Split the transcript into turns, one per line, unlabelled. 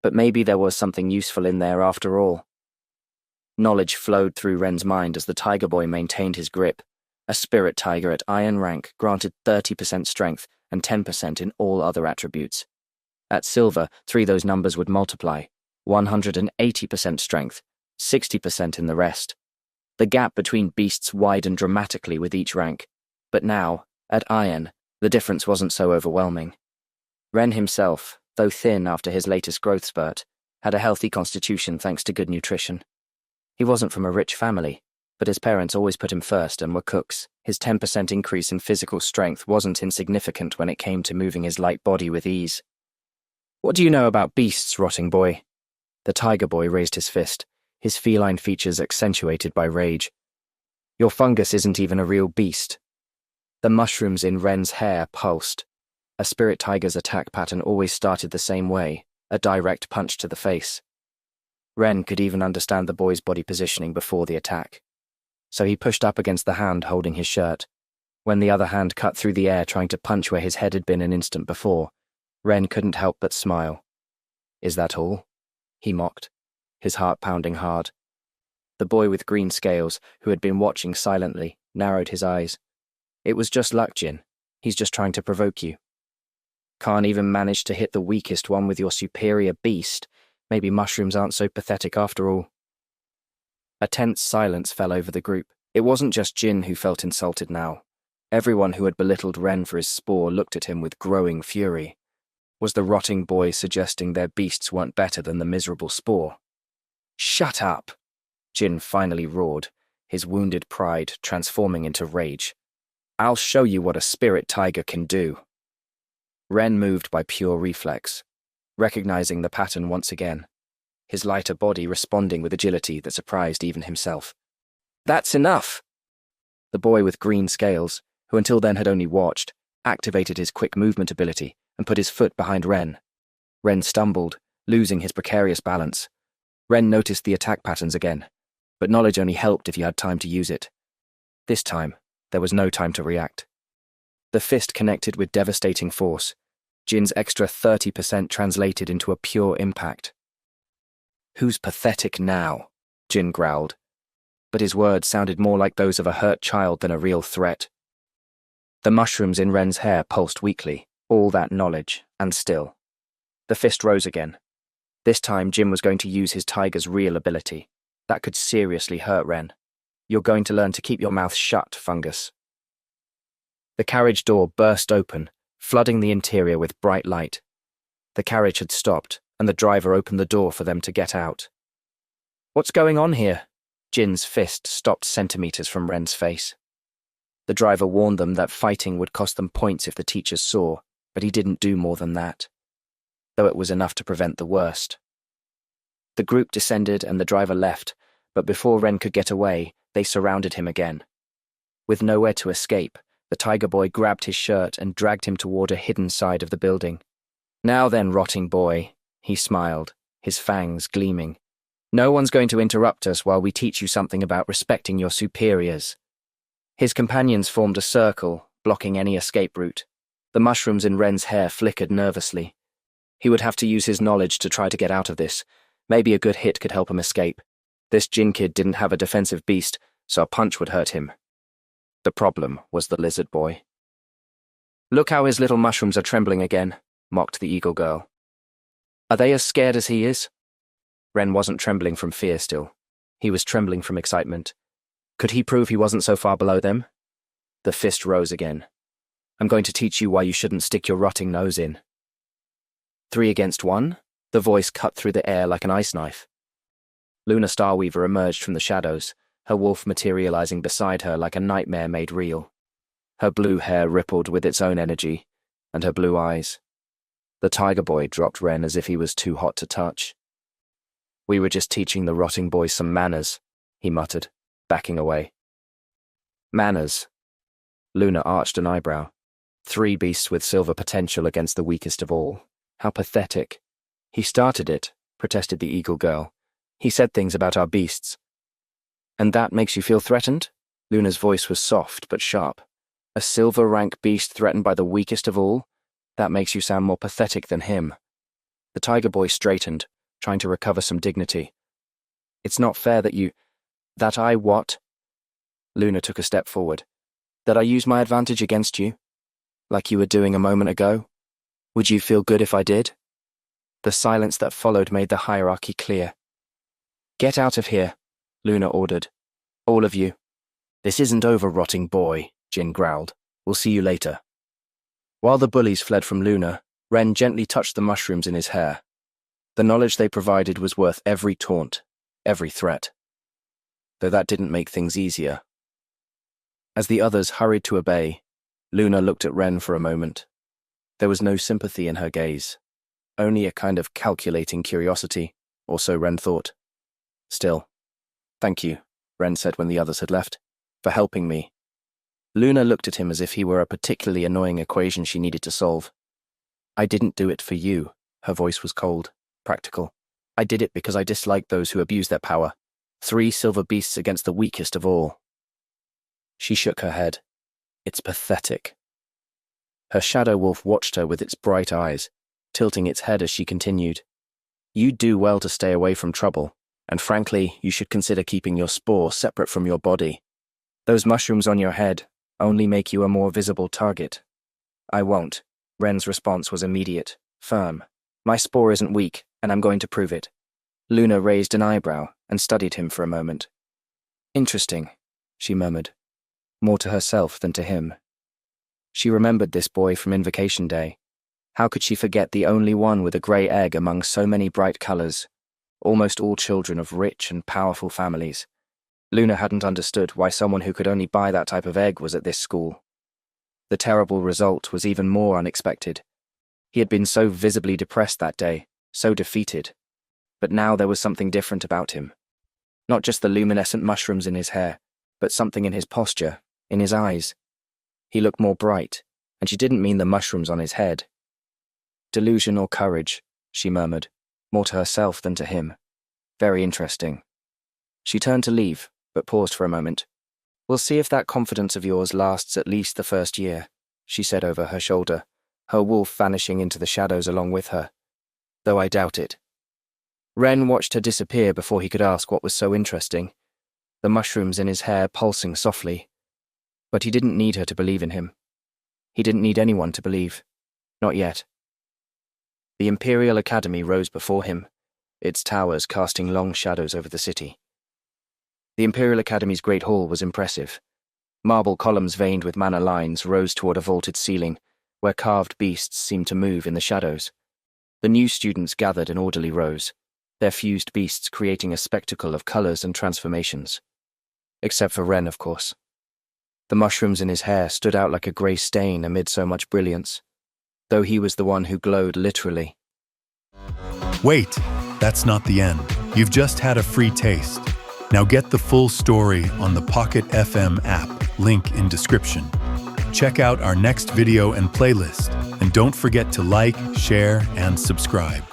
but maybe there was something useful in there after all. Knowledge flowed through Ren's mind as the tiger boy maintained his grip. A spirit tiger at iron rank granted 30% strength and 10% in all other attributes. At silver, 3 of those numbers would multiply, 180% strength, 60% in the rest. The gap between beasts widened dramatically with each rank, but now, at iron, the difference wasn't so overwhelming. Ren himself, though thin after his latest growth spurt, had a healthy constitution thanks to good nutrition. He wasn't from a rich family, but his parents always put him first and were cooks. His 10% increase in physical strength wasn't insignificant when it came to moving his light body with ease. "What do you know about beasts, rotting boy?" The tiger boy raised his fist, his feline features accentuated by rage. "Your fungus isn't even a real beast." The mushrooms in Ren's hair pulsed. A spirit tiger's attack pattern always started the same way, a direct punch to the face. Ren could even understand the boy's body positioning before the attack. So he pushed up against the hand holding his shirt. When the other hand cut through the air trying to punch where his head had been an instant before, Ren couldn't help but smile. "Is that all?" he mocked, his heart pounding hard. The boy with green scales, who had been watching silently, narrowed his eyes. "It was just luck, Jin. He's just trying to provoke you. Can't even manage to hit the weakest one with your superior beast. Maybe mushrooms aren't so pathetic after all." A tense silence fell over the group. It wasn't just Jin who felt insulted now. Everyone who had belittled Ren for his spore looked at him with growing fury. Was the rotting boy suggesting their beasts weren't better than the miserable spore? "Shut up!" Jin finally roared, his wounded pride transforming into rage. "I'll show you what a spirit tiger can do." Ren moved by pure reflex, recognizing the pattern once again, his lighter body responding with agility that surprised even himself. "That's enough!" The boy with green scales, who until then had only watched, activated his quick movement ability and put his foot behind Ren. Ren stumbled, losing his precarious balance. Ren noticed the attack patterns again, but knowledge only helped if you had time to use it. This time, there was no time to react. The fist connected with devastating force. Jin's extra 30% translated into a pure impact. "Who's pathetic now?" Jin growled, but his words sounded more like those of a hurt child than a real threat. The mushrooms in Ren's hair pulsed weakly, all that knowledge, and still. The fist rose again. This time Jin was going to use his tiger's real ability. That could seriously hurt Ren. "You're going to learn to keep your mouth shut, fungus." The carriage door burst open, flooding the interior with bright light. The carriage had stopped, and the driver opened the door for them to get out. "What's going on here?" Jin's fist stopped centimeters from Ren's face. The driver warned them that fighting would cost them points if the teachers saw, but he didn't do more than that, though it was enough to prevent the worst. The group descended and the driver left, but before Ren could get away, they surrounded him again. With nowhere to escape, the tiger boy grabbed his shirt and dragged him toward a hidden side of the building. "Now then, rotting boy," he smiled, his fangs gleaming. "No one's going to interrupt us while we teach you something about respecting your superiors." His companions formed a circle, blocking any escape route. The mushrooms in Ren's hair flickered nervously. He would have to use his knowledge to try to get out of this. Maybe a good hit could help him escape. This Jin kid didn't have a defensive beast, so a punch would hurt him. The problem was the lizard boy. "Look how his little mushrooms are trembling again," mocked the eagle girl. "Are they as scared as he is?" Ren wasn't trembling from fear still. He was trembling from excitement. Could he prove he wasn't so far below them? The fist rose again. "I'm going to teach you why you shouldn't stick your rotting nose in." 3 against 1? The voice cut through the air like an ice knife. Luna Starweaver emerged from the shadows, her wolf materializing beside her like a nightmare made real. Her blue hair rippled with its own energy, and her blue eyes. The tiger boy dropped Ren as if he was too hot to touch. "We were just teaching the rotting boy some manners," he muttered, backing away. "Manners?" Luna arched an eyebrow. 3 beasts with silver potential against the weakest of all. How pathetic. "He started it," protested the eagle girl. "He said things about our beasts." "And that makes you feel threatened?" Luna's voice was soft but sharp. "A silver rank beast threatened by the weakest of all? That makes you sound more pathetic than him." The tiger boy straightened, trying to recover some dignity. It's not fair that I what? Luna took a step forward. That I use my advantage against you? Like you were doing a moment ago? Would you feel good if I did? The silence that followed made the hierarchy clear. Get out of here, Luna ordered. All of you. This isn't over, rotting boy, Jin growled. We'll see you later. While the bullies fled from Luna, Ren gently touched the mushrooms in his hair. The knowledge they provided was worth every taunt, every threat. Though that didn't make things easier. As the others hurried to obey, Luna looked at Ren for a moment. There was no sympathy in her gaze, only a kind of calculating curiosity, or so Ren thought. Still, thank you, Ren said when the others had left, for helping me. Luna looked at him as if he were a particularly annoying equation she needed to solve. I didn't do it for you. Her voice was cold, practical. I did it because I dislike those who abuse their power. 3 silver beasts against the weakest of all. She shook her head. It's pathetic. Her shadow wolf watched her with its bright eyes, tilting its head as she continued. You'd do well to stay away from trouble, and frankly, you should consider keeping your spore separate from your body. Those mushrooms on your head only make you a more visible target. I won't. Ren's response was immediate, firm. My spore isn't weak, and I'm going to prove it. Luna raised an eyebrow and studied him for a moment. Interesting, she murmured, more to herself than to him. She remembered this boy from Invocation Day. How could she forget the only one with a grey egg among so many bright colours, almost all children of rich and powerful families? Luna hadn't understood why someone who could only buy that type of egg was at this school. The terrible result was even more unexpected. He had been so visibly depressed that day, so defeated. But now there was something different about him. Not just the luminescent mushrooms in his hair, but something in his posture, in his eyes. He looked more bright, and she didn't mean the mushrooms on his head. Delusion or courage, she murmured, more to herself than to him. Very interesting. She turned to leave, but paused for a moment. We'll see if that confidence of yours lasts at least the first year, she said over her shoulder, her wolf vanishing into the shadows along with her. Though I doubt it. Ren watched her disappear before he could ask what was so interesting, the mushrooms in his hair pulsing softly. But he didn't need her to believe in him. He didn't need anyone to believe. Not yet. The Imperial Academy rose before him, its towers casting long shadows over the city. The Imperial Academy's Great Hall was impressive. Marble columns veined with manor lines rose toward a vaulted ceiling, where carved beasts seemed to move in the shadows. The new students gathered in orderly rows, their fused beasts creating a spectacle of colours and transformations. Except for Ren, of course. The mushrooms in his hair stood out like a grey stain amid so much brilliance, though he was the one who glowed literally.
Wait, that's not the end. You've just had a free taste. Now get the full story on the Pocket FM app, link in description. Check out our next video and playlist, and don't forget to like, share, and subscribe.